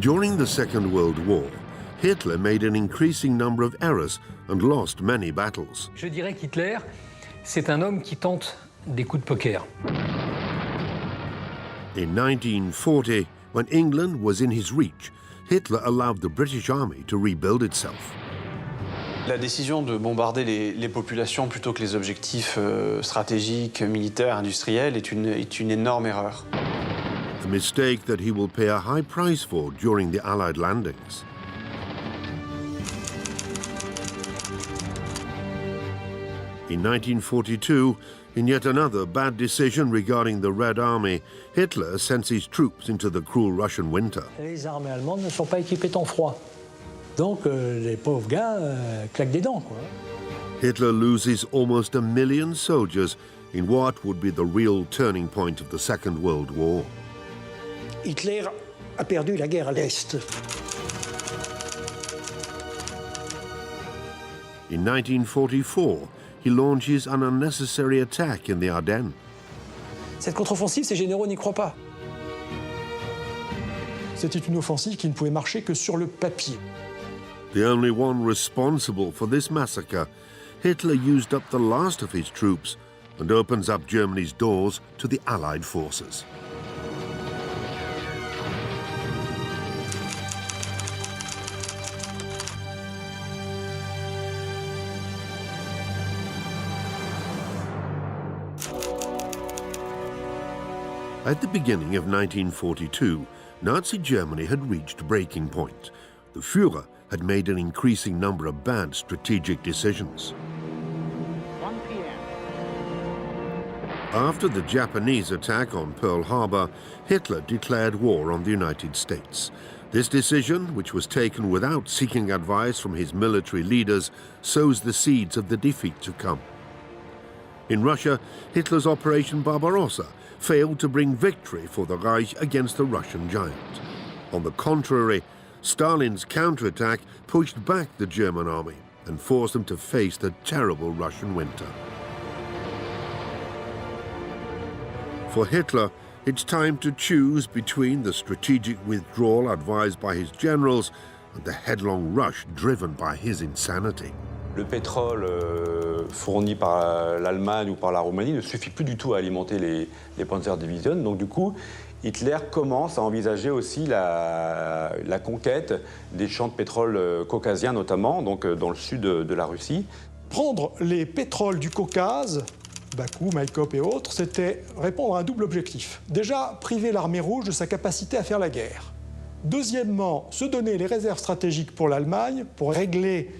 During the Second World War, Hitler made an increasing number of errors and lost many battles. Je dirais qu'Hitler, c'est un homme qui tente des coups de poker. In 1940, when England was in his reach, Hitler allowed the British Army to rebuild itself. La décision de bombarder les populations plutôt que les objectifs stratégiques, militaires, industriels est une énorme erreur. A mistake that he will pay a high price for during the Allied landings. In 1942, in yet another bad decision regarding the Red Army, Hitler sends his troops into the cruel Russian winter. Les armées allemandes ne sont pas équipées en froid. Donc les pauvres gars claquent des dents, quoi. Hitler loses almost 1 million soldiers in what would be the real turning point of the Second World War. Hitler a perdu la guerre à l'Est. In 1944, he launches an unnecessary attack in the Ardennes. Cette contre-offensive, ces généraux n'y croient pas. C'était une offensive qui ne pouvait marcher que sur le papier. The only one responsible for this massacre, Hitler used up the last of his troops and opens up Germany's doors to the Allied forces. At the beginning of 1942, Nazi Germany had reached breaking point. The Führer had made an increasing number of bad strategic decisions. 1 p.m. After the Japanese attack on Pearl Harbor, Hitler declared war on the United States. This decision, which was taken without seeking advice from his military leaders, sows the seeds of the defeat to come. In Russia, Hitler's Operation Barbarossa failed to bring victory for the Reich against the Russian giant. On the contrary, Stalin's counterattack pushed back the German army and forced them to face the terrible Russian winter. For Hitler, it's time to choose between the strategic withdrawal advised by his generals and the headlong rush driven by his insanity. Le pétrole fourni par l'Allemagne ou par la Roumanie ne suffit plus du tout à alimenter les Panzerdivision. Donc du coup, Hitler commence à envisager aussi la conquête des champs de pétrole caucasiens notamment, donc dans le sud de la Russie. Prendre les pétroles du Caucase, Bakou, Maïkop et autres, c'était répondre à un double objectif. Déjà, priver l'armée rouge de sa capacité à faire la guerre. Deuxièmement, se donner les réserves stratégiques pour l'Allemagne pour régler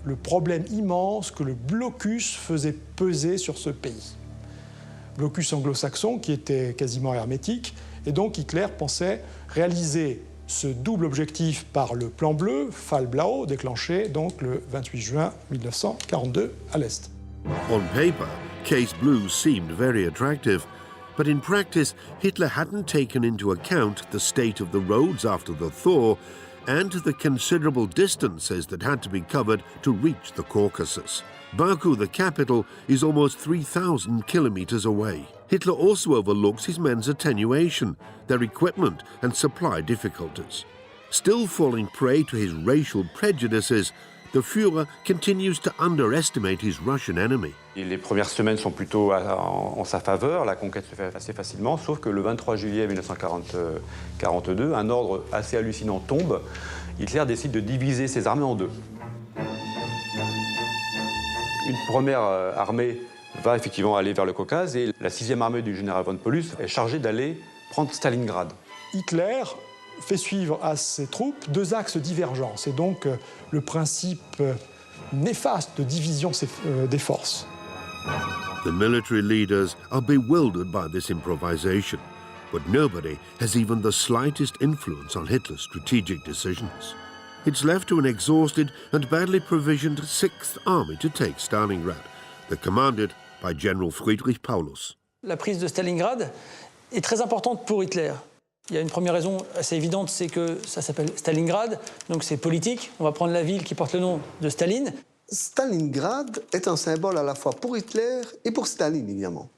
le problème immense que le blocus faisait peser sur ce pays. Blocus anglo-saxon qui était quasiment hermétique, et donc Hitler pensait réaliser ce double objectif par le plan bleu, Fall Blau, déclenché donc le 28 juin 1942 à l'Est. On paper, Case Blue seemed very attractive, but in practice, Hitler hadn't taken into account the state of the roads after the thaw and the considerable distances that had to be covered to reach the Caucasus. Baku, the capital, is almost 3,000 kilometers away. Hitler also overlooks his men's attenuation, their equipment and supply difficulties. Still falling prey to his racial prejudices, the Führer continues to underestimate his Russian enemy. Et les premières semaines sont plutôt en sa faveur, la conquête se fait assez facilement, sauf que le 23 juillet 1942, un ordre assez hallucinant tombe. Hitler décide de diviser ses armées en deux. Une première armée va effectivement aller vers le Caucase et la 6e armée du général von Paulus est chargée d'aller prendre Stalingrad. Hitler fait suivre à ses troupes deux axes divergents. C'est donc le principe néfaste de division des forces. The military leaders are bewildered by this improvisation, but nobody has even the slightest influence on Hitler's strategic decisions. It's left to an exhausted and badly provisioned 6th Army to take Stalingrad. They're commanded by General Friedrich Paulus. La prise de Stalingrad est très importante pour Hitler. Il y a une première raison assez évidente, c'est que ça s'appelle Stalingrad, donc c'est politique. On va prendre la ville qui porte le nom de Staline. Stalingrad est un symbole à la fois pour Hitler et pour Staline, évidemment.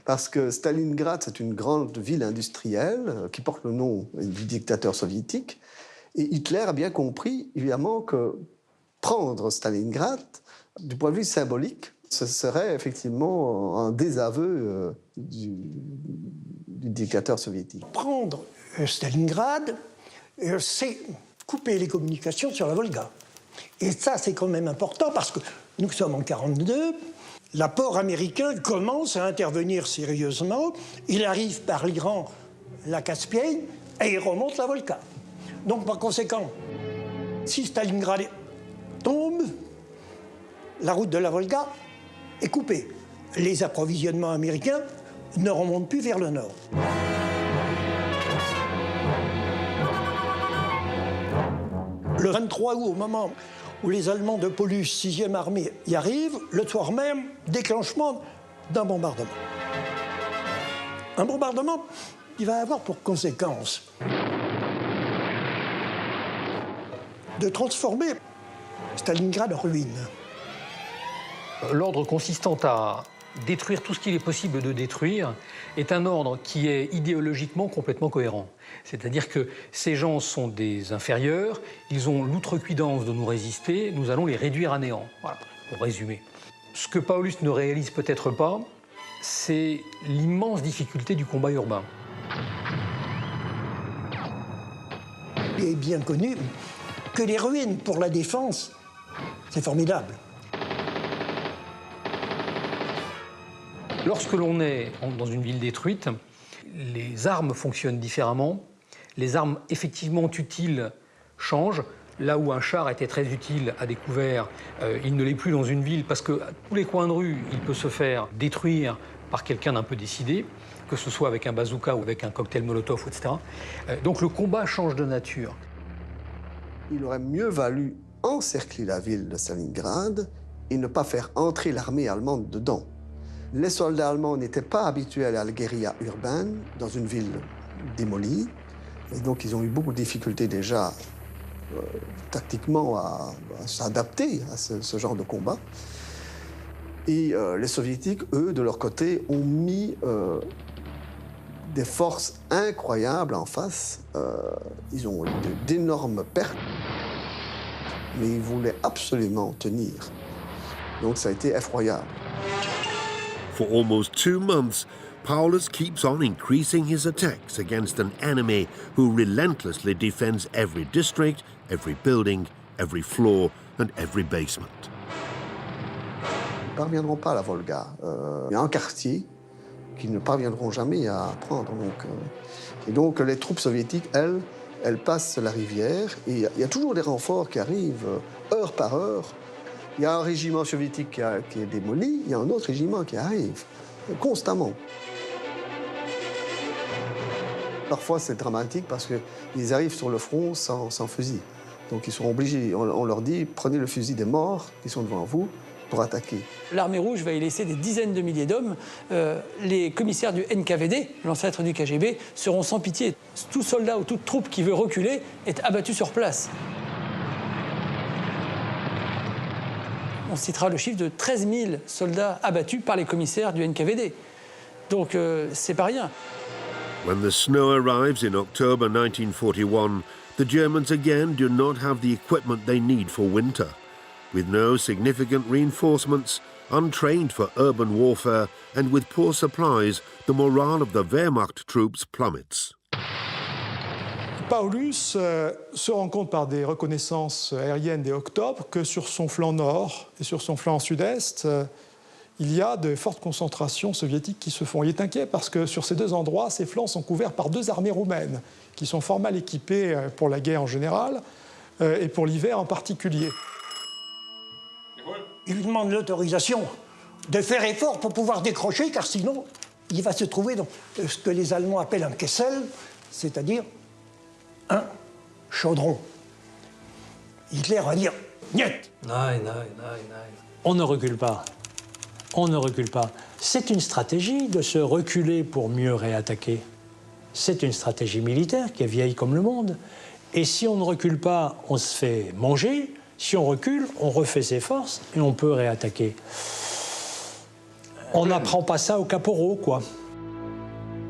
Parce que Stalingrad, c'est une grande ville industrielle qui porte le nom du dictateur soviétique. Et Hitler a bien compris, évidemment, que prendre Stalingrad, du point de vue symbolique, ce serait effectivement un désaveu du dictateur soviétique. Prendre Stalingrad, c'est couper les communications sur la Volga. Et ça, c'est quand même important parce que nous sommes en 1942, l'apport américain commence à intervenir sérieusement. Il arrive par l'Iran, la Caspienne, et il remonte la Volga. Donc, par conséquent, si Stalingrad tombe, la route de la Volga est coupée. Les approvisionnements américains ne remontent plus vers le nord. Le 23 août, au moment où les Allemands de Paulus, 6e armée, y arrivent, le soir même, déclenchement d'un bombardement. Un bombardement qui va avoir pour conséquence de transformer Stalingrad en ruine. L'ordre consistant à détruire tout ce qu'il est possible de détruire est un ordre qui est idéologiquement complètement cohérent. C'est-à-dire que ces gens sont des inférieurs, ils ont l'outrecuidance de nous résister, nous allons les réduire à néant. Voilà, pour résumer. Ce que Paulus ne réalise peut-être pas, c'est l'immense difficulté du combat urbain. Il est bien connu que les ruines pour la défense, c'est formidable. Lorsque l'on est dans une ville détruite, les armes fonctionnent différemment. Les armes effectivement utiles changent. Là où un char était très utile à découvert, il ne l'est plus dans une ville parce qu'à tous les coins de rue, il peut se faire détruire par quelqu'un d'un peu décidé, que ce soit avec un bazooka ou avec un cocktail Molotov, etc. Donc le combat change de nature. Il aurait mieux valu encercler la ville de Stalingrad et ne pas faire entrer l'armée allemande dedans. Les soldats allemands n'étaient pas habitués à la guérilla urbaine dans une ville démolie. Et donc, ils ont eu beaucoup de difficultés déjà tactiquement à s'adapter à ce genre de combat. Et les Soviétiques, eux, de leur côté, ont mis des forces incroyables en face. Ils ont eu d'énormes pertes, mais ils voulaient absolument tenir. Donc, ça a été effroyable. For almost 2 months, Paulus keeps on increasing his attacks against an enemy who relentlessly defends every district, every building, every floor and every basement. Ils ne parviendront pas à la Volga. Il y a un quartier qu'ils ne parviendront jamais à prendre. Et donc les troupes soviétiques, elles passent la rivière et il y a toujours des renforts qui arrivent heure par heure. Il y a un régiment soviétique qui est démoli, il y a un autre régiment qui arrive constamment. Parfois, c'est dramatique parce qu'ils arrivent sur le front sans fusil. Donc, ils sont obligés, on leur dit, prenez le fusil des morts qui sont devant vous pour attaquer. L'armée rouge va y laisser des dizaines de milliers d'hommes. Les commissaires du NKVD, l'ancêtre du KGB, seront sans pitié. Tout soldat ou toute troupe qui veut reculer est abattu sur place. On citera le chiffre de 13 000 soldats abattus par les commissaires du NKVD. Donc, c'est pas rien. When the snow arrives in October 1941, the Germans again do not have the equipment they need for winter. With no significant reinforcements, untrained for urban warfare, and with poor supplies, the morale of the Wehrmacht troops plummets. Paulus se rend compte par des reconnaissances aériennes dès octobre que sur son flanc nord et sur son flanc sud-est, il y a de fortes concentrations soviétiques qui se font. Il est inquiet parce que sur ces deux endroits, ces flancs sont couverts par 2 armées roumaines qui sont fort mal équipées pour la guerre en général et pour l'hiver en particulier. Il lui demande l'autorisation de faire effort pour pouvoir décrocher, car sinon, il va se trouver dans ce que les Allemands appellent un Kessel, c'est-à-dire un chaudron. Hitler va dire « Niet ». On ne recule pas. On ne recule pas. C'est une stratégie de se reculer pour mieux réattaquer. C'est une stratégie militaire qui est vieille comme le monde. Et si on ne recule pas, on se fait manger. Si on recule, on refait ses forces et on peut réattaquer. On n'apprend pas ça au caporaux, quoi.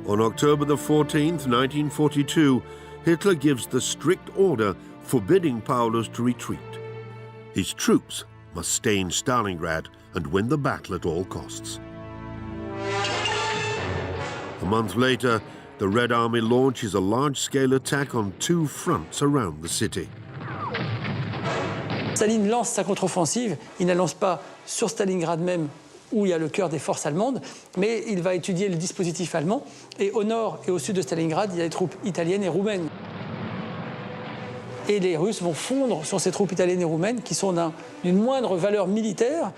On October the 14th, 1942, Hitler gives the strict order forbidding Paulus to retreat. His troops must stay in Stalingrad and win the battle at all costs. A month later, the Red Army launches a large-scale attack on 2 fronts around the city. Staline lance sa contre-offensive, il ne lance pas sur Stalingrad même, où il y a le cœur des forces allemandes, mais il va étudier le dispositif allemand. Et au nord et au sud de Stalingrad, il y a les troupes italiennes et roumaines. Et les Russes vont fondre sur ces troupes italiennes et roumaines qui sont d'une moindre valeur militaire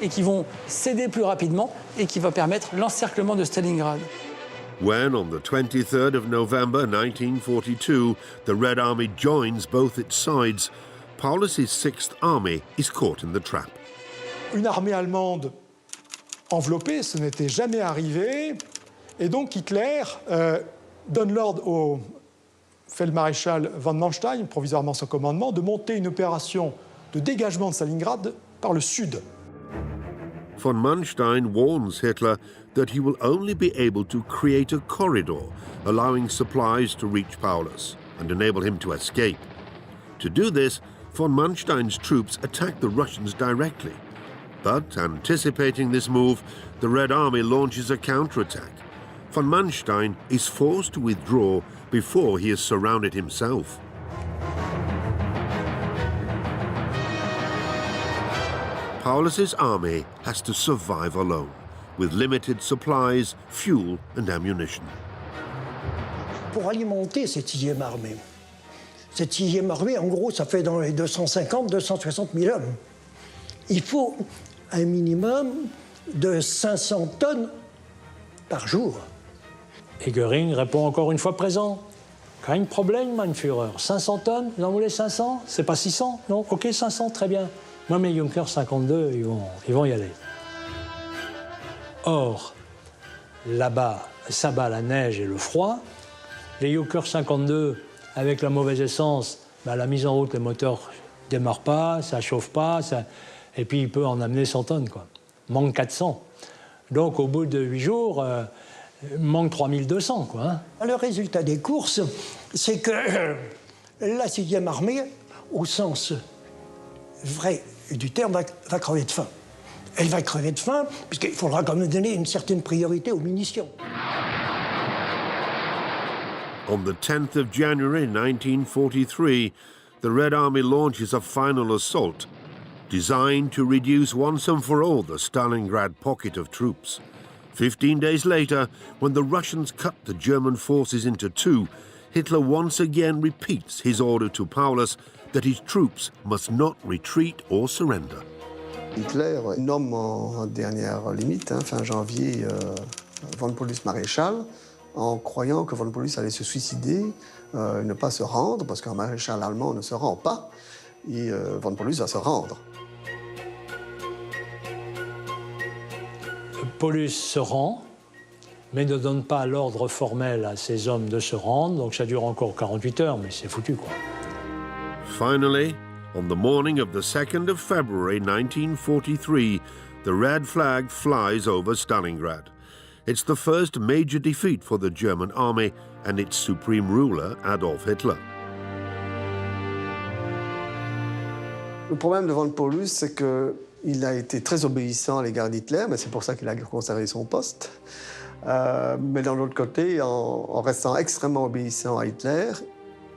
et qui vont céder plus rapidement et qui va permettre l'encerclement de Stalingrad. When, on the 23rd of November 1942, the Red Army joins both its sides, Paulus's Sixth Army is caught in the trap. Une armée allemande enveloppée, ce n'était jamais arrivé, et donc Hitler donne l'ordre au Feldmaréchal von Manstein, provisoirement son commandement, de monter une opération de dégagement de Stalingrad par le sud. Von Manstein warns Hitler that he will only be able to create a corridor, allowing supplies to reach Paulus and enable him to escape. To do this, von Manstein's troops attack the Russians directly. But, anticipating this move, the Red Army launches a counterattack. Von Manstein is forced to withdraw before he is surrounded himself. Paulus's army has to survive alone, with limited supplies, fuel and ammunition. Pour alimenter cette 6e armée, cette 6e armée, en gros, ça fait dans les 250-260 000 hommes. Il faut un minimum de 500 tonnes par jour. Et Göring répond encore une fois présent. Kein Problem, mein Führer. 500 tonnes, vous en voulez 500? C'est pas 600? Non? Ok, 500, très bien. Moi, mes Junkers 52, ils vont y aller. Or, là-bas, ça bat la neige et le froid. Les Junkers 52, avec la mauvaise essence, la mise en route, les moteurs ne démarrent pas, ça ne chauffe pas, et puis il peut en amener 100 tonnes, quoi. Manque 400. Donc, au bout de 8 jours, manque 3200, quoi. Hein. Le résultat des courses, c'est que la 6e armée, au sens vrai du terme, va crever de faim. Elle va crever de faim, puisqu'il faudra quand même donner une certaine priorité aux munitions. On the 10th of January 1943, the Red Army launches a final assault designed to reduce once and for all the Stalingrad pocket of troops. 15 days later, when the Russians cut the German forces into 2, Hitler once again repeats his order to Paulus that his troops must not retreat or surrender. Hitler nomme en dernière limite, fin janvier, von Paulus maréchal, en croyant que von Paulus allait se suicider, ne pas se rendre, parce qu'un maréchal allemand ne se rend pas, et von Paulus va se rendre. Paulus se rend, mais ne donne pas l'ordre formel à ses hommes de se rendre, donc ça dure encore 48 heures, mais c'est foutu, quoi. Finally, on the morning of the 2nd of February 1943, the red flag flies over Stalingrad. It's the first major defeat for the German army and its supreme ruler, Adolf Hitler. Le problème de von Paulus, c'est qu'il a été très obéissant à l'égard d'Hitler, mais c'est pour ça qu'il a conservé son poste. Mais d'un autre côté, en restant extrêmement obéissant à Hitler,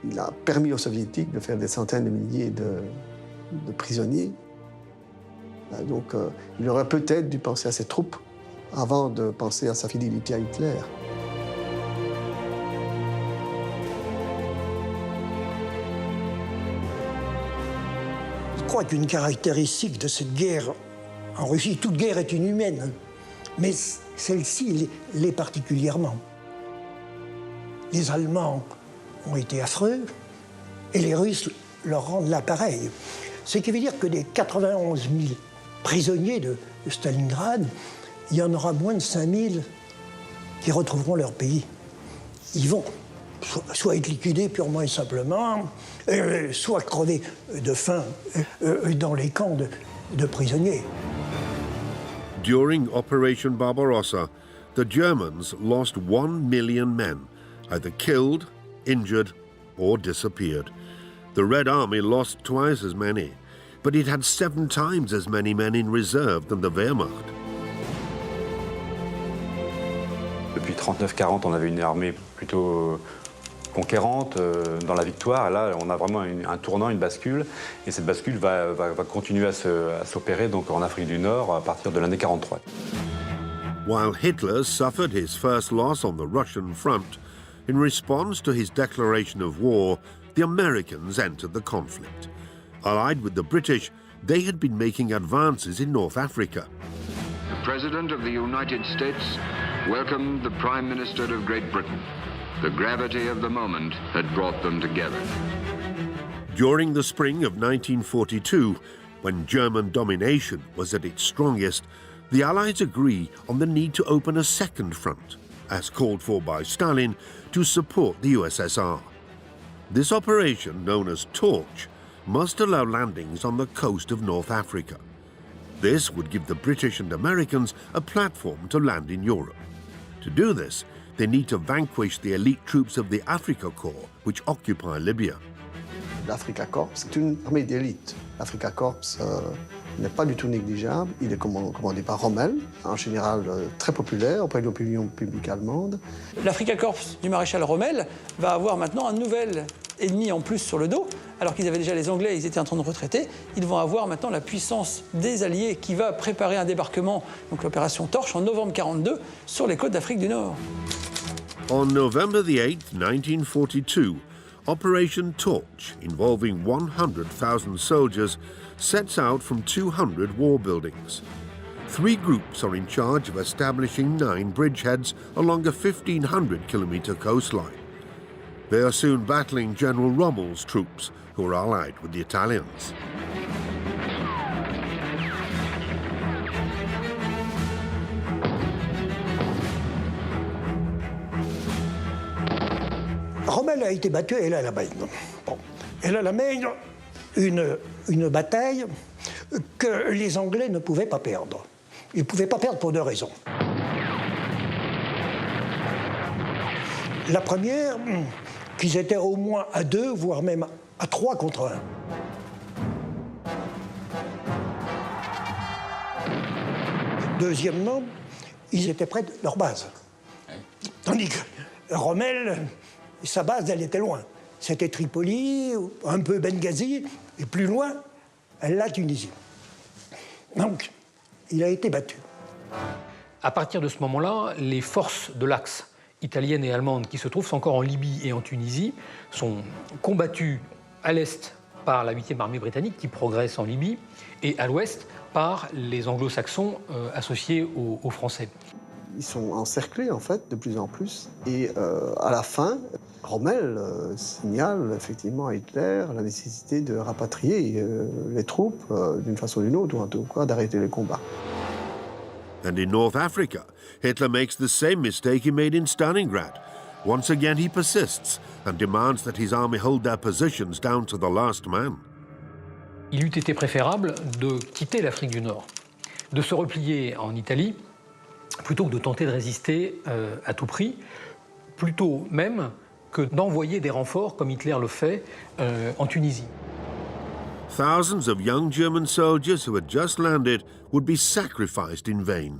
il a permis aux Soviétiques de faire des centaines de milliers de prisonniers. Donc, il aurait peut-être dû penser à ses troupes avant de penser à sa fidélité à Hitler. Je crois qu'une caractéristique de cette guerre en Russie, toute guerre est inhumaine, mais celle-ci l'est particulièrement. Les Allemands ont été affreux, et les Russes leur rendent l'appareil. Ce qui veut dire que des 91 000 prisonniers de Stalingrad, il y en aura moins de 5 000 qui retrouveront leur pays. Ils vont soit être liquidés purement et simplement, soit crever de faim dans les camps de prisonniers. During Operation Barbarossa, the Germans lost 1 million men, either killed, injured, or disappeared. The Red Army lost twice as many, but it had 7 times as many men in reserve than the Wehrmacht. Depuis 39-40, on avait une armée plutôt conquérante dans la victoire. Et là, on a vraiment un tournant, une bascule. Et cette bascule va continuer à s'opérer donc en Afrique du Nord à partir de l'année 43. While Hitler suffered his first loss on the Russian front, in response to his declaration of war, the Americans entered the conflict. Allied with the British, they had been making advances in North Africa. The President of the United States welcomed the Prime Minister of Great Britain. The gravity of the moment had brought them together. During the spring of 1942, when German domination was at its strongest, the Allies agree on the need to open a second front, as called for by Stalin, to support the USSR. This operation, known as Torch, must allow landings on the coast of North Africa. This would give the British and Americans a platform to land in Europe. To do this, they need to vanquish the elite troops of the Afrika Korps, which occupy Libya. L'Afrika Korps, c'est une armée d'élite. L'Afrika Korps n'est pas du tout négligeable. Il est commandé par Rommel, un général très populaire auprès de l'opinion publique allemande. L'Afrika Korps du maréchal Rommel va avoir maintenant un nouvel ennemi en plus sur le dos. Alors qu'ils avaient déjà les Anglais, ils étaient en train de retraiter. Ils vont avoir maintenant la puissance des Alliés qui va préparer un débarquement, donc l'opération Torche, en novembre 1942, sur les côtes d'Afrique du Nord. On November the 8th, 1942, Operation Torch, involving 100,000 soldiers, sets out from 200 war buildings. 3 groups are in charge of establishing 9 bridgeheads along a 1,500-kilometer coastline. They are soon battling General Rommel's troops, who are allied with the Italians. Rommel a été battu à El Alamein. Bon. El Alamein, une bataille que les Anglais ne pouvaient pas perdre. Ils ne pouvaient pas perdre pour 2 raisons. La première, qu'ils étaient au moins à 2, voire même à 3 contre 1. Deuxièmement, ils étaient près de leur base. Tandis que Rommel, sa base, elle était loin. C'était Tripoli, un peu Benghazi, et plus loin, la Tunisie. Donc, il a été battu. À partir de ce moment-là, les forces de l'Axe italienne et allemande qui se trouvent encore en Libye et en Tunisie sont combattues à l'est par la 8e armée britannique qui progresse en Libye et à l'ouest par les anglo-saxons associés aux Français. Ils sont encerclés, en fait, de plus en plus. Et à la fin, Rommel signale effectivement à Hitler la nécessité de rapatrier les troupes d'une façon ou d'une autre, ou en tout cas d'arrêter les combats. And in North Africa, Hitler makes the same mistake he made in Stalingrad. Once again, he persists and demands that his army hold their positions down to the last man. Il eût été préférable de quitter l'Afrique du Nord, de se replier en Italie, plutôt que de tenter de résister à tout prix, plutôt même que d'envoyer des renforts, comme Hitler le fait, en Tunisie. Thousands of young German soldiers who had just landed would be sacrificed in vain.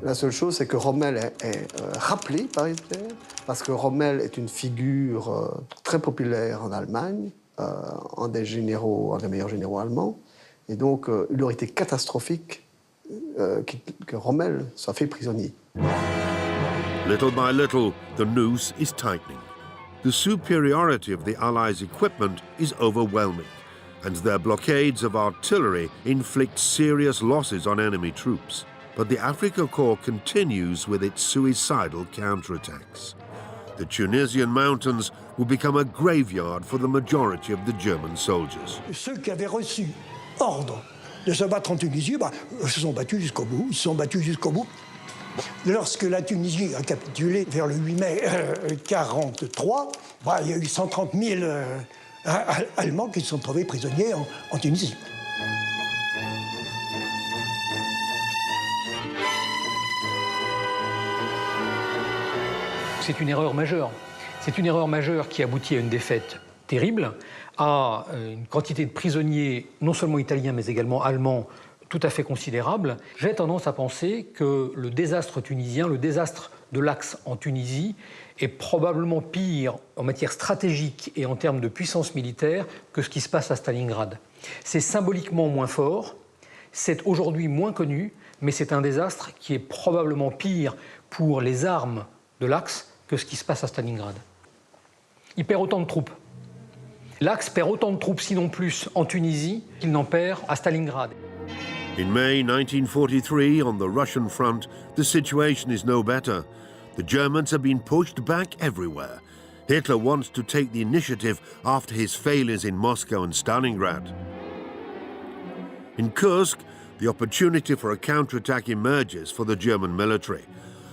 La seule chose, c'est que Rommel est rappelé par Hitler, parce que Rommel est une figure très populaire en Allemagne, un des meilleurs généraux allemands, et donc il aurait été catastrophique que Rommel soit fait prisonnier. Little by little, the noose is tightening. The superiority of the Allies' equipment is overwhelming, and their blockades of artillery inflict serious losses on enemy troops. But the Afrika Korps continues with its suicidal counterattacks. The Tunisian mountains will become a graveyard for the majority of the German soldiers. Ceux qui avaient reçu ordre de se battre en Tunisie, se sont battus jusqu'au bout. Ils se sont battus jusqu'au bout. Lorsque la Tunisie a capitulé vers le 8 mai 1943, il y a eu 130 000 Allemands qui se sont trouvés prisonniers en Tunisie. C'est une erreur majeure. C'est une erreur majeure qui aboutit à une défaite terrible, à une quantité de prisonniers, non seulement italiens, mais également allemands, tout à fait considérable. J'ai tendance à penser que le désastre tunisien, le désastre de l'Axe en Tunisie, est probablement pire en matière stratégique et en termes de puissance militaire que ce qui se passe à Stalingrad. C'est symboliquement moins fort, c'est aujourd'hui moins connu, mais c'est un désastre qui est probablement pire pour les armes de l'Axe que ce qui se passe à Stalingrad. Il perd autant de troupes. L'Axe perd autant de troupes, sinon plus, en Tunisie qu'il n'en perd à Stalingrad. In May 1943, on the Russian front, the situation is no better. The Germans have been pushed back everywhere. Hitler wants to take the initiative after his failures in Moscow and Stalingrad. In Kursk, the opportunity for a counterattack emerges for the German military.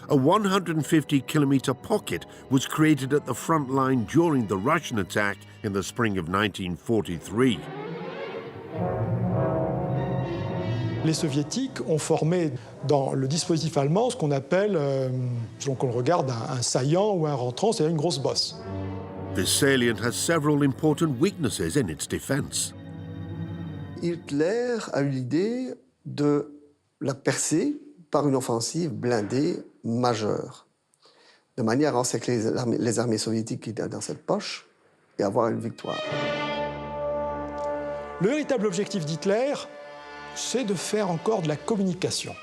A 150-kilometer pocket was created at the front line during the Russian attack in the spring of 1943. Les soviétiques ont formé dans le dispositif allemand ce qu'on appelle, selon qu'on le regarde, un saillant ou un rentrant, c'est-à-dire une grosse bosse. This salient has several important weaknesses in its defense. Hitler a eu l'idée de la percer par une offensive blindée majeure, de manière à encercler les armées soviétiques qui étaient dans cette poche et avoir une victoire. Le véritable objectif d'Hitler, c'est de faire encore de la communication.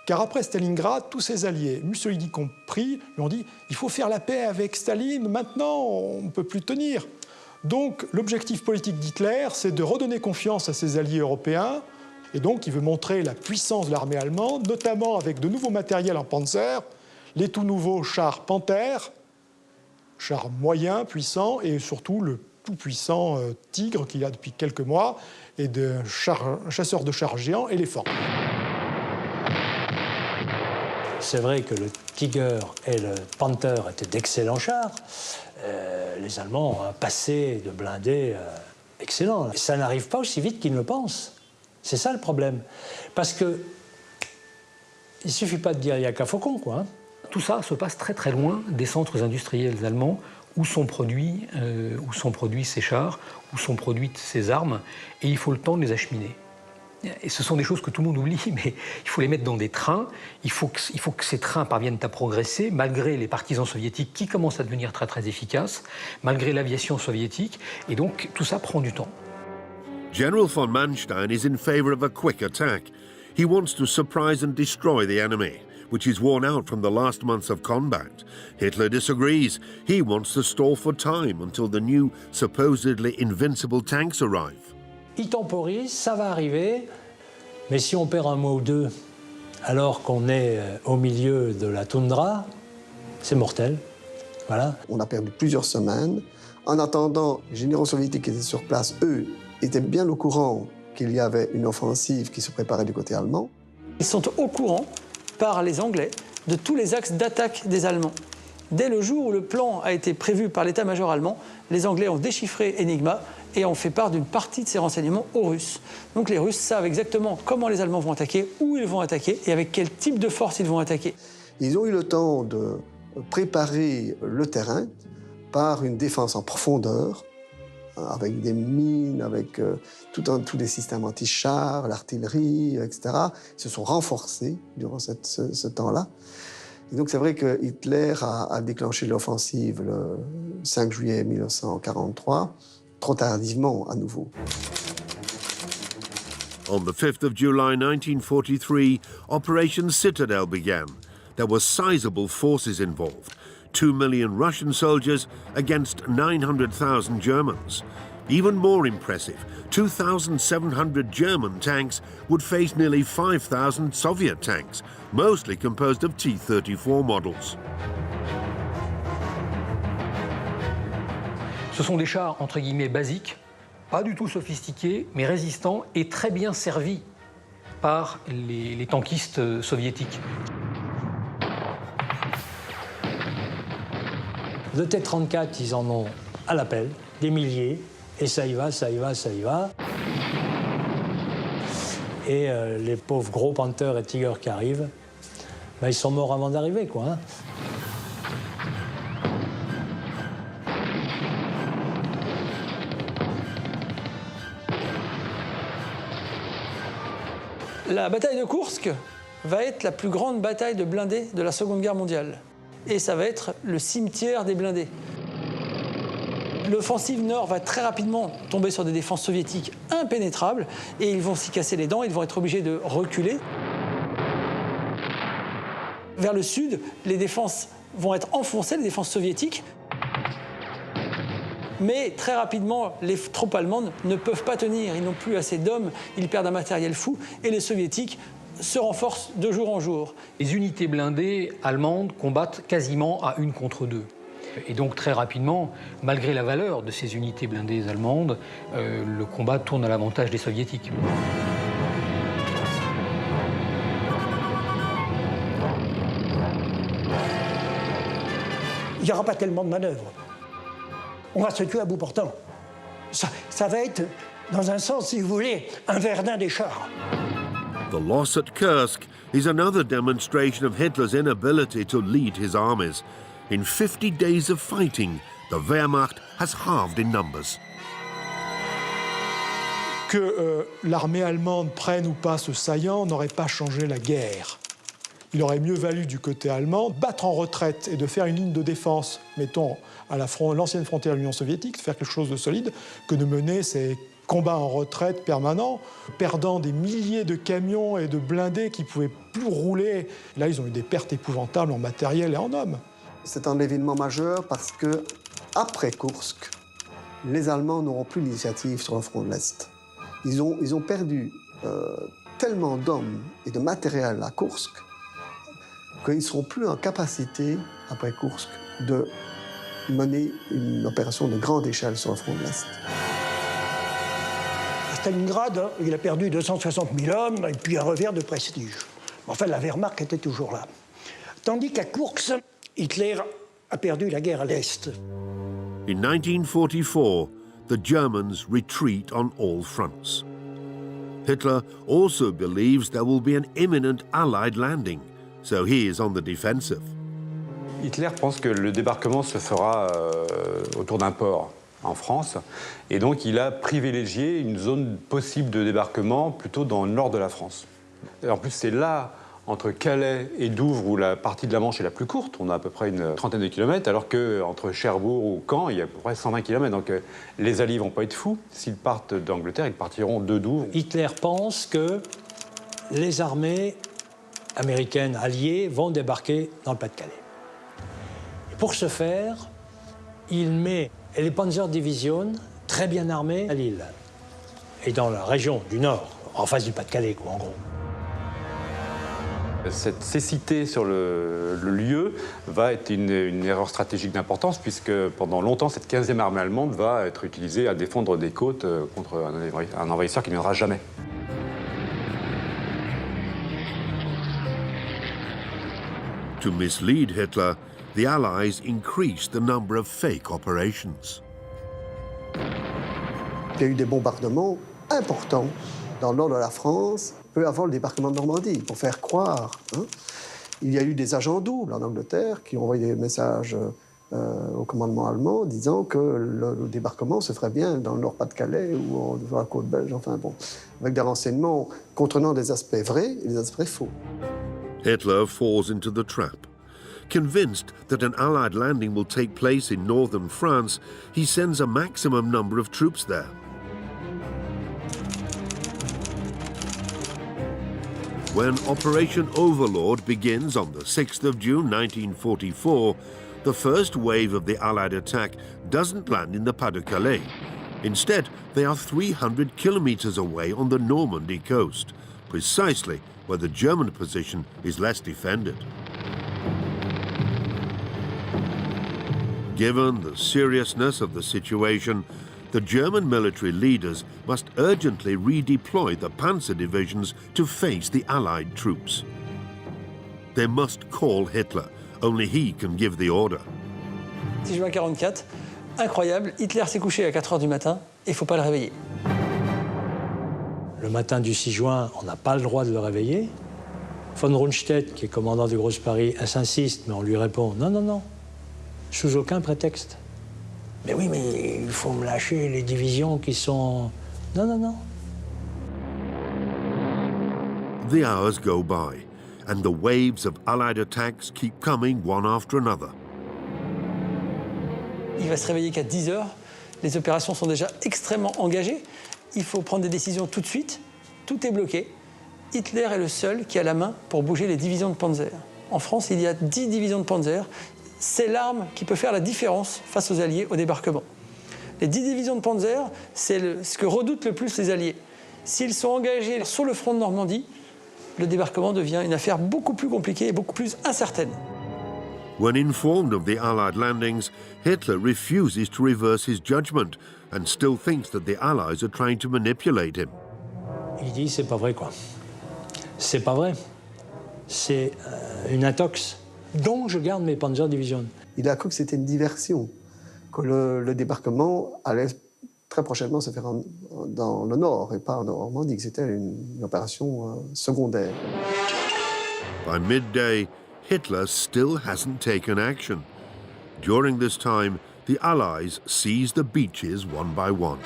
Car après Stalingrad, tous ses alliés, Mussolini compris, lui ont dit « il faut faire la paix avec Staline, maintenant on ne peut plus tenir ». Donc l'objectif politique d'Hitler, c'est de redonner confiance à ses alliés européens, et donc il veut montrer la puissance de l'armée allemande, notamment avec de nouveaux matériels en panzer, les tout nouveaux chars Panther, chars moyens, puissants, et surtout le tout puissant Tigre qu'il y a depuis quelques mois, et de chasseurs de chars géants éléphants. C'est vrai que le Tiger et le Panther étaient d'excellents chars. Les Allemands ont un passé de blindés excellent. Ça n'arrive pas aussi vite qu'ils ne le pensent. C'est ça le problème. Parce que il ne suffit pas de dire il n'y a qu'un faucon, quoi. Hein. Tout ça se passe très très loin des centres industriels allemands où sont produits ces chars, où sont produites ces armes, et il faut le temps de les acheminer. Et ce sont des choses que tout le monde oublie, mais il faut les mettre dans des trains, il faut que ces trains parviennent à progresser, malgré les partisans soviétiques qui commencent à devenir très très efficaces, malgré l'aviation soviétique, et donc tout ça prend du temps. General von Manstein is in favor of a quick attack. He wants to surprise and destroy the enemy, which is worn out from the last months of combat. Hitler disagrees. He wants to stall for time until the new, supposedly invincible tanks arrive. Il temporise, ça va arriver, mais si on perd un mois ou deux alors qu'on est au milieu de la toundra, c'est mortel. Voilà. On a perdu plusieurs semaines. En attendant, les généraux soviétiques qui étaient sur place, eux, étaient bien au courant qu'il y avait une offensive qui se préparait du côté allemand. Ils sont au courant, par les Anglais, de tous les axes d'attaque des Allemands. Dès le jour où le plan a été prévu par l'état-major allemand, les Anglais ont déchiffré Enigma et ont fait part d'une partie de ces renseignements aux Russes. Donc les Russes savent exactement comment les Allemands vont attaquer, où ils vont attaquer et avec quel type de force ils vont attaquer. Ils ont eu le temps de préparer le terrain par une défense en profondeur, avec des mines, avec tous les systèmes anti-chars, l'artillerie, etc. Ils se sont renforcés durant ce temps-là. Et donc c'est vrai que Hitler a déclenché l'offensive le 5 juillet 1943, trop tardivement à nouveau. On the 5th of July 1943, Operation Citadel began. There were sizable forces involved. 2 million Russian soldiers against 900,000 Germans. Even more impressive, 2,700 German tanks would face nearly 5,000 Soviet tanks, mostly composed of T-34 models. Ce sont des chars, entre guillemets, basiques, pas du tout sophistiqués, mais résistants et très bien servis par les tankistes soviétiques. De T-34, ils en ont à l'appel, des milliers, et ça y va, ça y va, ça y va. Et les pauvres gros Panther et Tiger qui arrivent, ben, ils sont morts avant d'arriver, quoi. Hein. La bataille de Koursk va être la plus grande bataille de blindés de la Seconde Guerre mondiale. Et ça va être le cimetière des blindés. L'offensive nord va très rapidement tomber sur des défenses soviétiques impénétrables et ils vont s'y casser les dents, ils vont être obligés de reculer. Vers le sud, les défenses vont être enfoncées, les défenses soviétiques. Mais très rapidement, les troupes allemandes ne peuvent pas tenir, ils n'ont plus assez d'hommes, ils perdent un matériel fou et les soviétiques se renforcent de jour en jour. Les unités blindées allemandes combattent quasiment à 1 contre 2. Et donc très rapidement, malgré la valeur de ces unités blindées allemandes, le combat tourne à l'avantage des soviétiques. Il n'y aura pas tellement de manœuvres. On va se tuer à bout portant. Ça va être, dans un sens, si vous voulez, un Verdun des chars. The loss at Kursk is another demonstration of Hitler's inability to lead his armies. In 50 days of fighting, the Wehrmacht has halved in numbers. Que l'armée allemande prenne ou pas ce saillant n'aurait pas changé la guerre. Il aurait mieux valu du côté allemand battre en retraite et de faire une ligne de défense, mettons, à l'ancienne frontière de l'Union soviétique, de faire quelque chose de solide, que de mener ces combats en retraite permanents, perdant des milliers de camions et de blindés qui ne pouvaient plus rouler. Là, ils ont eu des pertes épouvantables en matériel et en hommes. C'est un événement majeur parce que, après Koursk, les Allemands n'auront plus l'initiative sur le front de l'Est. Ils ont perdu tellement d'hommes et de matériel à Koursk qu'ils ne seront plus en capacité, après Koursk, de mener une opération de grande échelle sur le front de l'Est. À Stalingrad, il a perdu 260 000 hommes et puis un revers de prestige. Enfin, la Wehrmacht était toujours là. Tandis qu'à Koursk, Hitler a perdu la guerre à l'Est. In 1944, the Germans retreat on all fronts. Hitler also believes there will be an imminent Allied landing, so he is on the defensive. Hitler pense que le débarquement se fera autour d'un port en France, et donc il a privilégié une zone possible de débarquement plutôt dans le nord de la France. Et en plus, c'est là, entre Calais et Douvres, où la partie de la Manche est la plus courte, on a à peu près une trentaine de kilomètres, alors qu'entre Cherbourg ou Caen, il y a à peu près 120 kilomètres. Donc les Alliés ne vont pas être fous. S'ils partent d'Angleterre, ils partiront de Douvres. Hitler pense que les armées américaines alliées vont débarquer dans le Pas-de-Calais. Et pour ce faire, il met les Panzerdivision très bien armées à Lille et dans la région du Nord, en face du Pas-de-Calais, quoi, en gros. Cette cécité sur le lieu va être une erreur stratégique d'importance, puisque pendant longtemps, cette 15e armée allemande va être utilisée à défendre des côtes contre un envahisseur qui ne viendra jamais. To mislead Hitler, the Allies increased the number of fake operations. Il y a eu des bombardements importants dans le nord de la France, peu avant le débarquement de Normandie, pour faire croire. Il y a eu des agents doubles en Angleterre qui ont envoyé des messages au commandement allemand disant que le débarquement se ferait bien dans le Nord-Pas-de-Calais ou sur la côte belge, enfin bon, avec des renseignements contenant des aspects vrais et des aspects faux. Hitler falls into the trap. Convinced that an Allied landing will take place in northern France, he sends a maximum number of troops there. When Operation Overlord begins on the 6th of June 1944, the first wave of the Allied attack doesn't land in the Pas-de-Calais. Instead, they are 300 kilometers away on the Normandy coast, precisely where the German position is less defended. Given the seriousness of the situation, the German military leaders must urgently redeploy the panzer divisions to face the Allied troops. They must call Hitler. Only he can give the order. 6 juin 1944, incroyable, Hitler s'est couché à 4 h du matin et il ne faut pas le réveiller. Le matin du 6 juin, on n'a pas le droit de le réveiller. Von Rundstedt, qui est commandant du Grosse Paris, insiste, mais on lui répond « Non, non, non, sous aucun prétexte. » Mais oui, mais il faut me lâcher les divisions qui sont... Non, non, non. The hours go by, and the waves of Allied attacks keep coming one after another. Il va se réveiller qu'à 10 heures. Les opérations sont déjà extrêmement engagées. Il faut prendre des décisions tout de suite. Tout est bloqué. Hitler est le seul qui a la main pour bouger les divisions de Panzer. En France, il y a 10 divisions de Panzer. C'est l'arme qui peut faire la différence face aux Alliés au débarquement. Les 10 divisions de Panzer, c'est ce que redoutent le plus les Alliés. S'ils sont engagés sur le front de Normandie, le débarquement devient une affaire beaucoup plus compliquée et beaucoup plus incertaine. When informed of the Allied landings, Hitler refuses to reverse his judgment and still thinks that the Allies are trying to manipulate him. Il dit c'est pas vrai quoi. C'est pas vrai. C'est une intox. Donc je garde mes Panzer Division. Il a cru que c'était une diversion, que le débarquement allait très prochainement se faire dans le nord et pas en Normandie, que c'était une opération secondaire. By midday, Hitler still hasn't taken action. During this time, the Allies seize the beaches one by one.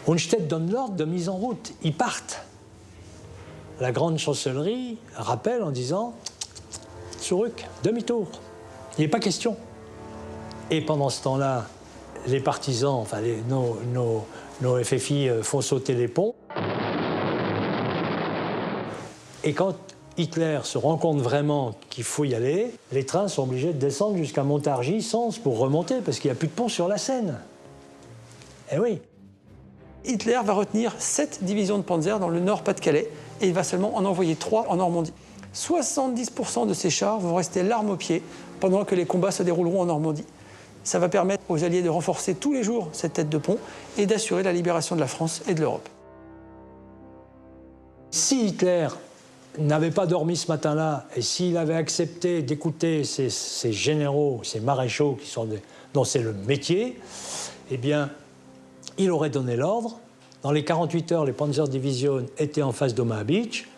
Unstedt donne l'ordre de mise en route. Ils partent. La grande chancellerie rappelle en disant « Zurück, demi-tour ». Il n'est pas question. Et pendant ce temps-là, les partisans, enfin nos FFI font sauter les ponts. Et quand Hitler se rend compte vraiment qu'il faut y aller, les trains sont obligés de descendre jusqu'à Montargis, Sens, pour remonter, parce qu'il n'y a plus de pont sur la Seine. Eh oui. Hitler va retenir 7 divisions de Panzer dans le Nord-Pas-de-Calais et il va seulement en envoyer 3 en Normandie. 70% de ces chars vont rester l'arme au pied pendant que les combats se dérouleront en Normandie. Ça va permettre aux Alliés de renforcer tous les jours cette tête de pont et d'assurer la libération de la France et de l'Europe. Si Hitler n'avait pas dormi ce matin-là et s'il avait accepté d'écouter ces généraux, ces maréchaux dont c'est le métier, eh bien, il aurait donné l'ordre. Dans les 48 heures, les Panzer Division étaient en face d'Omaha Beach.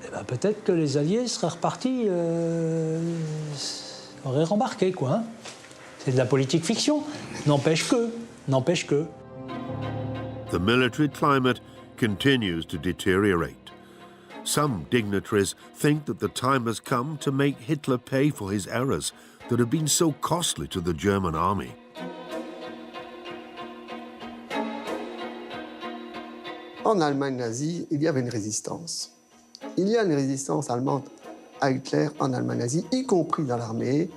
Eh bien, peut-être que les Alliés seraient repartis, auraient rembarqué, quoi. Hein. C'est de la politique fiction. N'empêche que. The military climate continues to deteriorate. Some dignitaries think that the time has come to make Hitler pay for his errors that have been so costly to the German army. En Allemagne nazie, il y avait une résistance. Il y a une résistance allemande à Hitler en Allemagne nazie, y compris dans l'armée,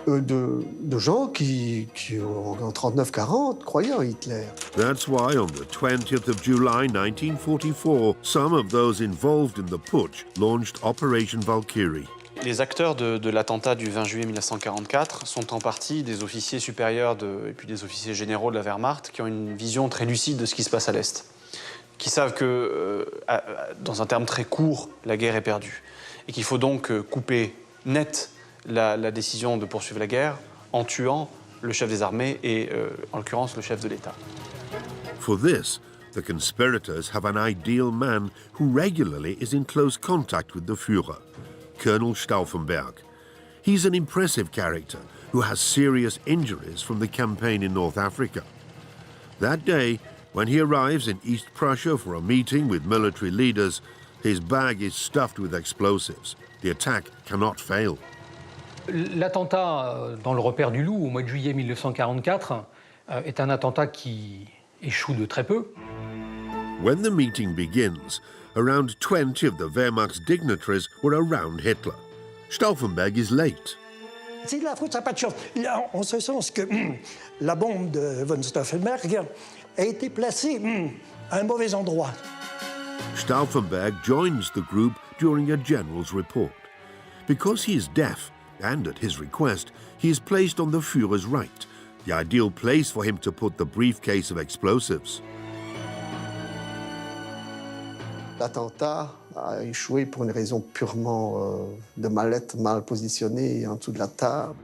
de gens qui en 39-40, croyaient en Hitler. That's why on the 20th of July 1944, some of those involved in the putsch launched Operation Valkyrie. Les acteurs de l'attentat du 20 juillet 1944 sont en partie des officiers supérieurs et puis des officiers généraux de la Wehrmacht qui ont une vision très lucide de ce qui se passe à l'Est, qui savent que, dans un terme très court, la guerre est perdue et qu'il faut donc couper net la décision de poursuivre la guerre en tuant le chef des armées et, en l'occurrence, le chef de l'État. For this, the conspirators have an ideal man who regularly is in close contact with the Führer, Colonel Stauffenberg. He's an impressive character who has serious injuries from the campaign in North Africa. That day, when he arrives in East Prussia for a meeting with military leaders, his bag is stuffed with explosives. The attack cannot fail. L'attentat dans le repère du Loup au mois de juillet 1944 est un attentat qui échoue de très peu. When the meeting begins, around 20 of the Wehrmacht's dignitaries were around Hitler. Stauffenberg is late. C'est de la faute, ça n'a pas de chance. En ce sens que la bombe de von Stauffenberg a été placée à un mauvais endroit. Stauffenberg joins the group during a general's report. Because he is deaf, and at his request, he is placed on the Führer's right, the ideal place for him to put the briefcase of explosives. L'attentat a échoué pour une raison purement de mallette mal positionnée en dessous de la table.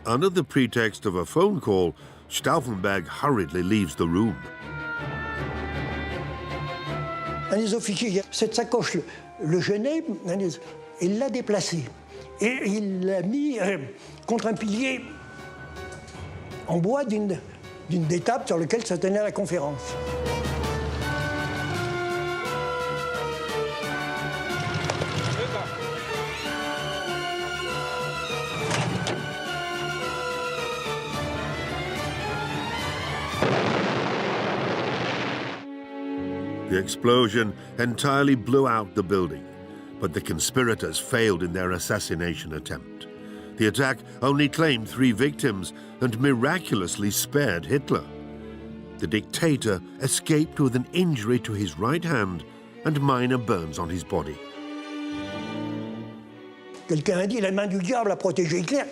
Under the pretext of a phone call, Stauffenberg hurriedly leaves the room. Un des officiers, cette sacoche le gênait, il l'a déplacée. Et il l'a mis contre un pilier en bois d'une d'une des tables sur lesquelles se tenait la conférence. The explosion entirely blew out the building, but the conspirators failed in their assassination attempt. The attack only claimed 3 victims and miraculously spared Hitler. The dictator escaped with an injury to his right hand and minor burns on his body. Quelqu'un a dit la main du diable a protégé Hitler.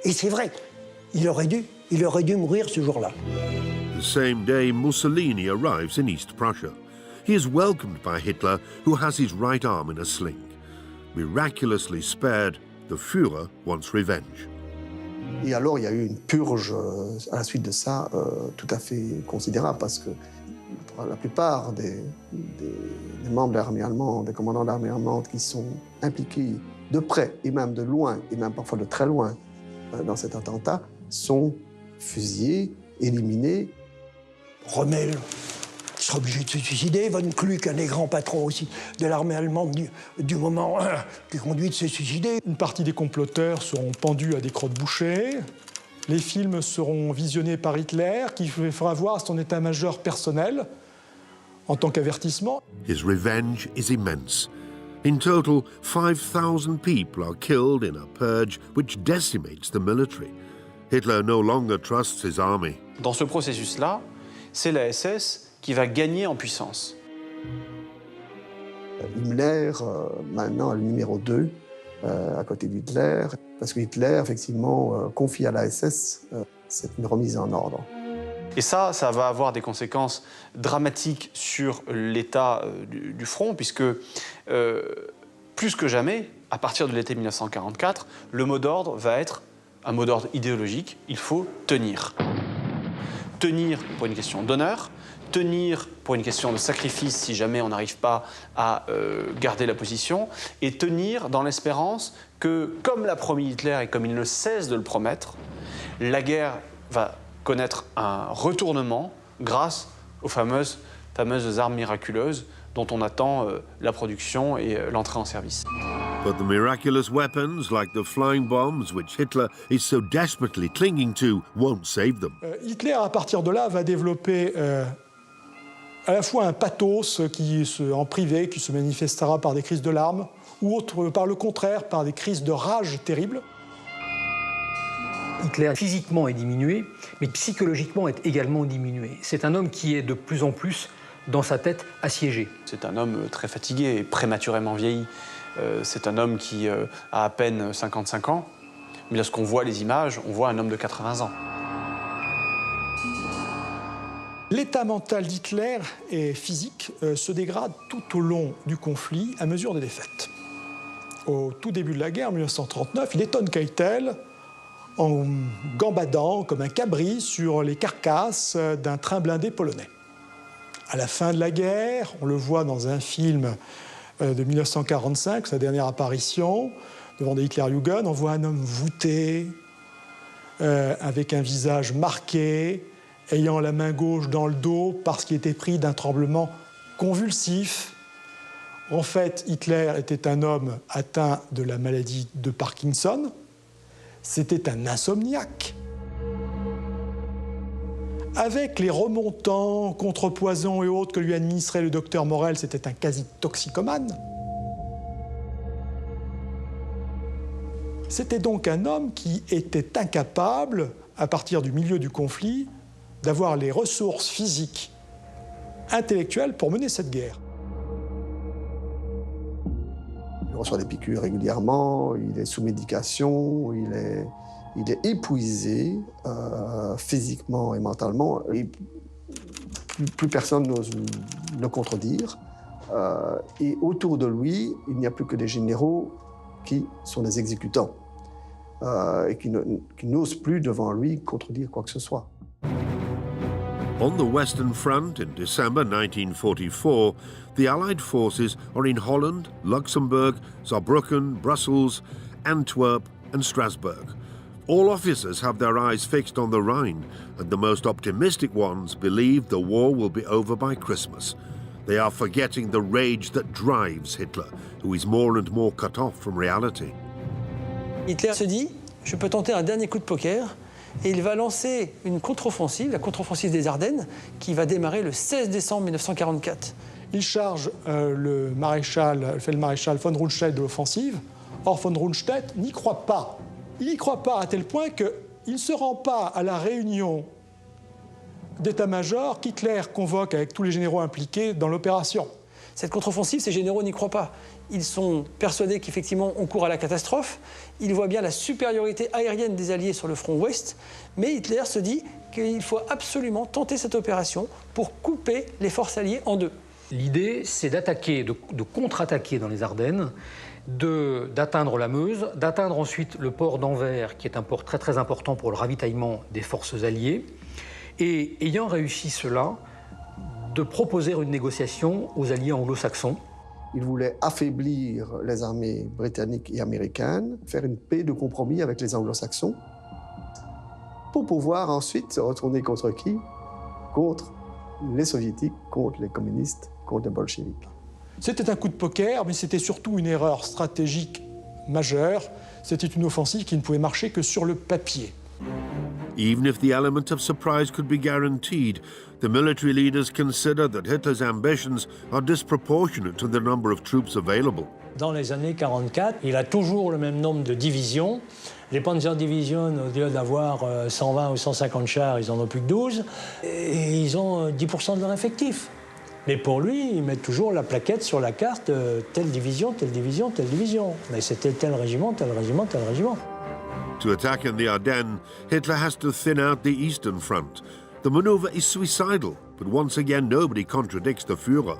Et c'est vrai, il aurait dû mourir ce jour-là. The same day, Mussolini arrives in East Prussia. He is welcomed by Hitler, who has his right arm in a sling. Miraculously spared, the Führer wants revenge. Et alors, il y a eu une purge à la suite de ça tout à fait considérable parce que la plupart des membres de l'armée allemande, des commandants de l'armée allemande qui sont impliqués de près et même de loin, et même parfois de très loin dans cet attentat, sont fusillés, éliminés. Rommel sera obligé de se suicider. Von Kluck, un des grands patrons aussi de l'armée allemande du moment, qui conduit de se suicider. Une partie des comploteurs seront pendus à des crottes bouchées. Les films seront visionnés par Hitler, qui fera voir son état-major personnel en tant qu'avertissement. His revenge is immense. In total, 5,000 people are killed in a purge which decimates the military. Hitler no longer trusts his army. Dans ce processus-là, c'est la SS qui va gagner en puissance. Himmler, maintenant, est le numéro 2 à côté d'Hitler, parce que Hitler, effectivement, confie à la SS c'est une remise en ordre. Et ça va avoir des conséquences dramatiques sur l'état du front, puisque plus que jamais, à partir de l'été 1944, le mot d'ordre va être un mot d'ordre idéologique. Il faut tenir. Tenir pour une question d'honneur, tenir pour une question de sacrifice si jamais on n'arrive pas à garder la position, et tenir dans l'espérance que, comme l'a promis Hitler et comme il ne cesse de le promettre, la guerre va connaître un retournement grâce aux fameuses armes miraculeuses dont on attend la production et l'entrée en service. But the miraculous weapons, like the flying bombs, which Hitler is so desperately clinging to, won't save them. Hitler, à partir de là, va développer à la fois un pathos en privé, qui se manifestera par des crises de larmes, ou par le contraire, par des crises de rage terribles. Hitler physiquement est diminué, mais psychologiquement est également diminué. C'est un homme qui est de plus en plus, dans sa tête, assiégé. C'est un homme très fatigué et prématurément vieilli. C'est un homme qui a à peine 55 ans, mais lorsqu'on voit les images, on voit un homme de 80 ans. L'état mental d'Hitler et physique se dégrade tout au long du conflit à mesure des défaites. Au tout début de la guerre, en 1939, il étonne Keitel en gambadant comme un cabri sur les carcasses d'un train blindé polonais. À la fin de la guerre, on le voit dans un film de 1945, sa dernière apparition, devant des Hitlerjugend, on voit un homme voûté, avec un visage marqué, ayant la main gauche dans le dos parce qu'il était pris d'un tremblement convulsif. En fait, Hitler était un homme atteint de la maladie de Parkinson. C'était un insomniaque. Avec les remontants, contrepoisons et autres que lui administrait le docteur Morel, c'était un quasi-toxicomane. C'était donc un homme qui était incapable, à partir du milieu du conflit, d'avoir les ressources physiques, intellectuelles pour mener cette guerre. Il reçoit des piqûres régulièrement, il est sous médication, il est épuisé physiquement et mentalement. Et plus personne n'ose le contredire. Et autour de lui, il n'y a plus que des généraux qui sont des exécutants et qui n'osent plus devant lui contredire quoi que ce soit. On the Western Front in December 1944, the Allied forces are in Holland, Luxembourg, Saarbrücken, Brussels, Antwerp and Strasbourg. All officers have their eyes fixed on the Rhine, and the most optimistic ones believe the war will be over by Christmas. They are forgetting the rage that drives Hitler, who is more and more cut off from reality. Hitler se dit, je peux tenter un dernier coup de poker, et il va lancer une contre-offensive, la contre-offensive des Ardennes, qui va démarrer le 16 décembre 1944. Il charge le maréchal von Rundstedt de l'offensive. Or, von Rundstedt n'y croit pas. Il n'y croit pas à tel point qu'il ne se rend pas à la réunion d'état-major qu'Hitler convoque avec tous les généraux impliqués dans l'opération. Cette contre-offensive, ces généraux n'y croient pas. Ils sont persuadés qu'effectivement, on court à la catastrophe. Ils voient bien la supériorité aérienne des Alliés sur le front ouest. Mais Hitler se dit qu'il faut absolument tenter cette opération pour couper les forces alliées en deux. L'idée, c'est d'attaquer, de contre-attaquer dans les Ardennes, d'atteindre la Meuse, d'atteindre ensuite le port d'Anvers, qui est un port très très important pour le ravitaillement des forces alliées, et ayant réussi cela, de proposer une négociation aux alliés anglo-saxons. Il voulait affaiblir les armées britanniques et américaines, faire une paix de compromis avec les anglo-saxons, pour pouvoir ensuite se retourner contre qui? Contre les soviétiques, contre les communistes, contre les bolcheviks. C'était un coup de poker, mais c'était surtout une erreur stratégique majeure. C'était une offensive qui ne pouvait marcher que sur le papier. Even if the element of surprise could be guaranteed, the military leaders consider that Hitler's ambitions are disproportionate to the number of troops available. Dans les années 44, il a toujours le même nombre de divisions. Les Panzerdivision, au lieu d'avoir 120 ou 150 chars, ils en ont plus que 12. Et ils ont 10% de leur effectif. Mais pour lui, ils mettent toujours la plaquette sur la carte, telle division, telle division, telle division. Mais c'était tel régiment, tel régiment, tel régiment. To attack in the Ardennes, Hitler has to thin out the Eastern Front. The maneuver is suicidal, but once again nobody contradicts the Führer.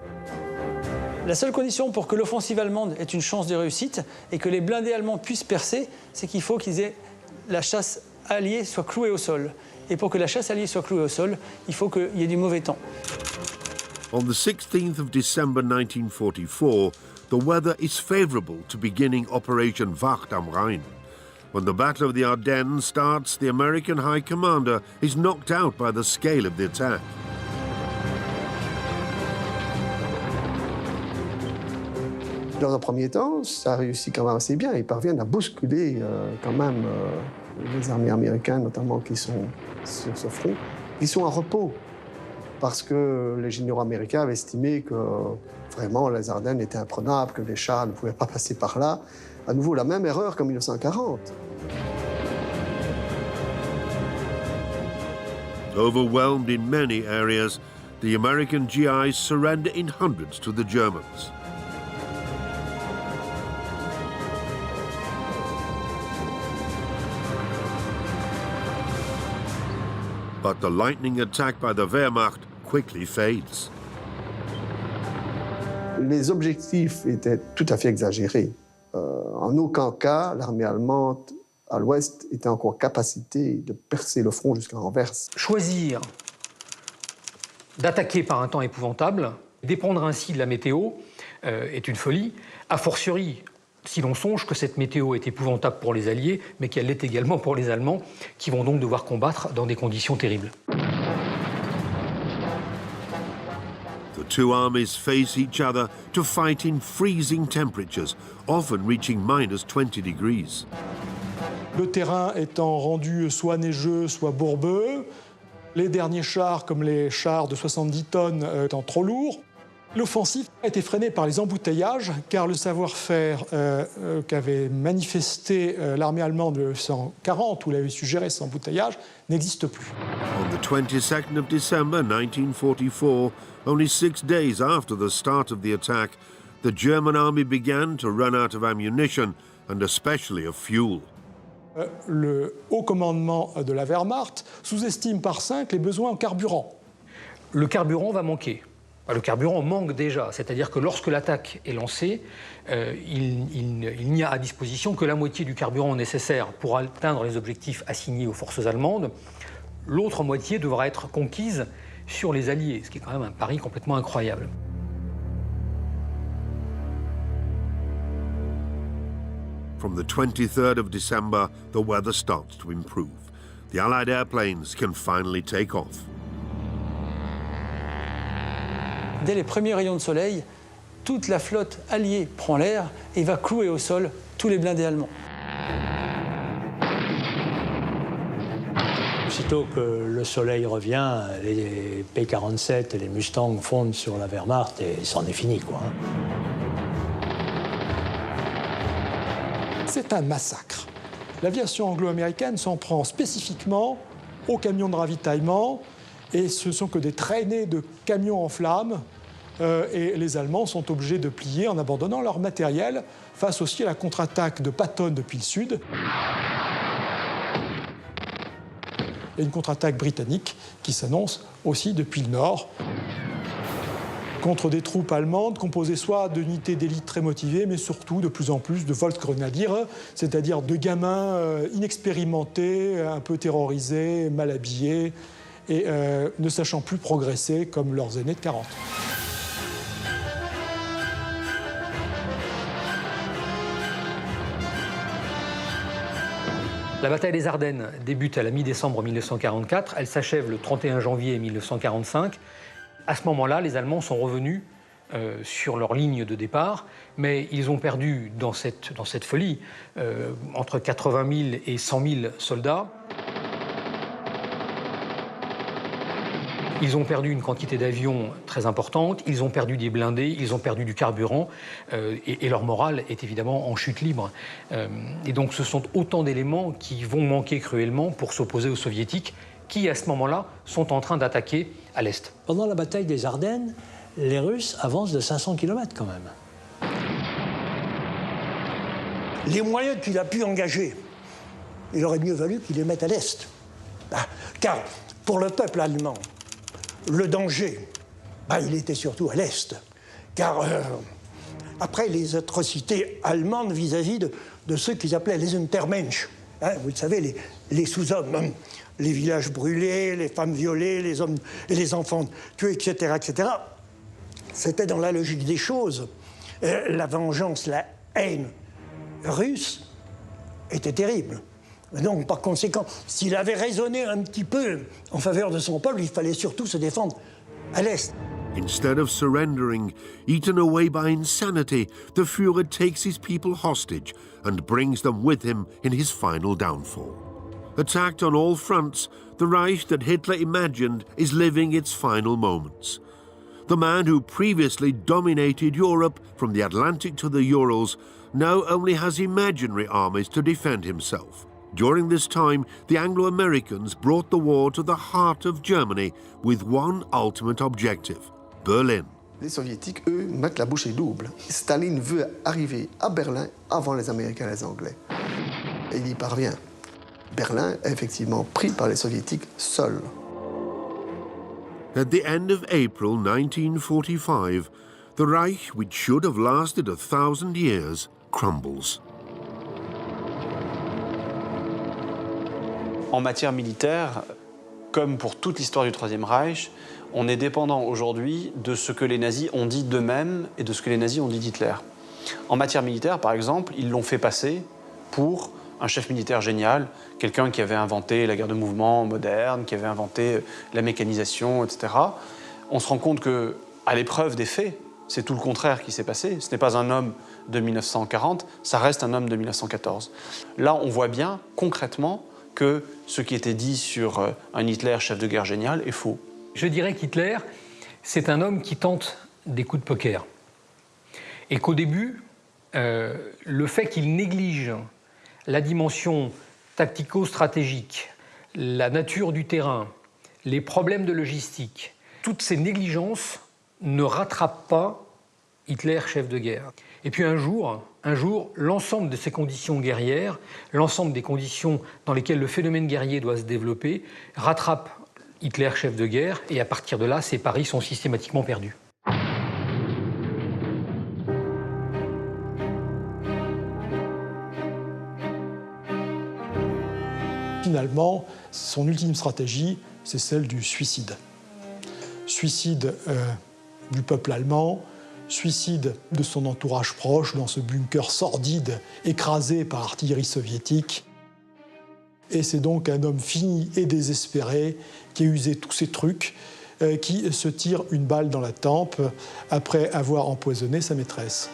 La seule condition pour que l'offensive allemande ait une chance de réussite et que les blindés allemands puissent percer, c'est qu'il faut la chasse alliée soit clouée au sol. Et pour que la chasse alliée soit clouée au sol, il faut qu'il y ait du mauvais temps. On the 16th of December 1944, the weather is favorable to beginning Operation Wacht am Rhein. When the Battle of the Ardennes starts, the American High Commander is knocked out by the scale of the attack. Dans un premier temps, ça réussit quand même assez bien. Ils parviennent à bousculer quand même les armées américaines, notamment qui sont sur ce front. Ils sont en repos parce que les généraux américains avaient estimé que vraiment les Ardennes étaient imprenables, que les chars ne pouvaient pas passer par là. À nouveau, la même erreur qu'en 1940. Overwhelmed in many areas, the American GIs surrender in hundreds to the Germans. But the lightning attack by the Wehrmacht quickly fades. Les objectifs étaient tout à fait exagérés. En aucun cas, l'armée allemande à l'ouest était encore en capacité de percer le front jusqu'à Anvers. Choisir d'attaquer par un temps épouvantable, dépendre ainsi de la météo, est une folie. A fortiori, si l'on songe que cette météo est épouvantable pour les Alliés, mais qu'elle l'est également pour les Allemands, qui vont donc devoir combattre dans des conditions terribles. The two armies face each other to fight in freezing temperatures, often reaching -20 degrees. Le terrain étant rendu soit neigeux, soit bourbeux, les derniers chars, comme les chars de 70 tonnes, étant trop lourds. L'offensive a été freinée par les embouteillages, car le savoir-faire qu'avait manifesté l'armée allemande de 1940, où elle avait su gérer ces embouteillages, n'existe plus. On the 22nd of December 1944, only 6 days after the start of the attack, the German army began to run out of ammunition and especially of fuel. Le haut commandement de la Wehrmacht sous-estime par 5 les besoins en carburant. Le carburant va manquer. Le carburant manque déjà, c'est-à-dire que lorsque l'attaque est lancée, il n'y a à disposition que la moitié du carburant nécessaire pour atteindre les objectifs assignés aux forces allemandes. L'autre moitié devra être conquise sur les Alliés, ce qui est quand même un pari complètement incroyable. From the 23rd of December, the weather starts to improve. The Allied airplanes can finally take off. Dès les premiers rayons de soleil, toute la flotte alliée prend l'air et va clouer au sol tous les blindés allemands. Aussitôt que le soleil revient, les P-47 et les Mustangs fondent sur la Wehrmacht et c'en est fini, quoi. C'est un massacre. L'aviation anglo-américaine s'en prend spécifiquement aux camions de ravitaillement et ce sont que des traînées de camions en flammes et les Allemands sont obligés de plier en abandonnant leur matériel face aussi à la contre-attaque de Patton depuis le sud et une contre-attaque britannique qui s'annonce aussi depuis le nord contre des troupes allemandes composées soit d'unités d'élite très motivées, mais surtout de plus en plus de Volksgrenadier, c'est-à-dire de gamins inexpérimentés, un peu terrorisés, mal habillés et ne sachant plus progresser comme leurs aînés de 40. La bataille des Ardennes débute à la mi-décembre 1944, elle s'achève le 31 janvier 1945. À ce moment-là, les Allemands sont revenus sur leur ligne de départ, mais ils ont perdu dans cette folie entre 80 000 et 100 000 soldats. Ils ont perdu une quantité d'avions très importante, ils ont perdu des blindés, ils ont perdu du carburant et leur morale est évidemment en chute libre. Et donc ce sont autant d'éléments qui vont manquer cruellement pour s'opposer aux Soviétiques qui, à ce moment-là, sont en train d'attaquer à l'Est. Pendant la bataille des Ardennes, les Russes avancent de 500 km quand même. Les moyens qu'il a pu engager, il aurait mieux valu qu'il les mette à l'Est. Car pour le peuple allemand, le danger, il était surtout à l'Est. Car après les atrocités allemandes vis-à-vis de ceux qu'ils appelaient les Untermensch, vous le savez, les sous-hommes, les villages brûlés, les femmes violées, les hommes et les enfants tués, etc., etc. C'était dans la logique des choses. La vengeance, la haine russe était terrible. Donc, par conséquent, s'il avait raisonné un petit peu en faveur de son peuple, il fallait surtout se défendre à l'Est. Instead of surrendering, eaten away by insanity, the Führer takes his people hostage and brings them with him in his final downfall. Attacked on all fronts, the Reich that Hitler imagined is living its final moments. The man who previously dominated Europe from the Atlantic to the Urals now only has imaginary armies to defend himself. During this time, the Anglo-Americans brought the war to the heart of Germany with one ultimate objective: Berlin. Les Soviétiques, eux, mettent la bouchée double. Staline veut arriver à Berlin avant les Américains et les Anglais. Et il y parvient. Berlin est effectivement pris par les Soviétiques seuls. At the end of April 1945, the Reich, which should have lasted 1,000 years, crumbles. En matière militaire, comme pour toute l'histoire du Troisième Reich, on est dépendant aujourd'hui de ce que les nazis ont dit d'eux-mêmes et de ce que les nazis ont dit d'Hitler. En matière militaire, par exemple, ils l'ont fait passer pour un chef militaire génial, quelqu'un qui avait inventé la guerre de mouvement moderne, qui avait inventé la mécanisation, etc. On se rend compte qu'à l'épreuve des faits, c'est tout le contraire qui s'est passé. Ce n'est pas un homme de 1940, ça reste un homme de 1914. Là, on voit bien, concrètement, que ce qui était dit sur un Hitler chef de guerre génial est faux. Je dirais qu'Hitler, c'est un homme qui tente des coups de poker. Et qu'au début, le fait qu'il néglige la dimension tactico-stratégique, la nature du terrain, les problèmes de logistique, toutes ces négligences ne rattrapent pas Hitler chef de guerre. Et puis un jour, l'ensemble de ces conditions guerrières, l'ensemble des conditions dans lesquelles le phénomène guerrier doit se développer, rattrape Hitler chef de guerre, et à partir de là, ces paris sont systématiquement perdus. Finalement, son ultime stratégie, c'est celle du suicide. Suicide du peuple allemand suicide de son entourage proche dans ce bunker sordide, écrasé par l'artillerie soviétique. Et c'est donc un homme fini et désespéré qui a usé tous ses trucs, qui se tire une balle dans la tempe après avoir empoisonné sa maîtresse.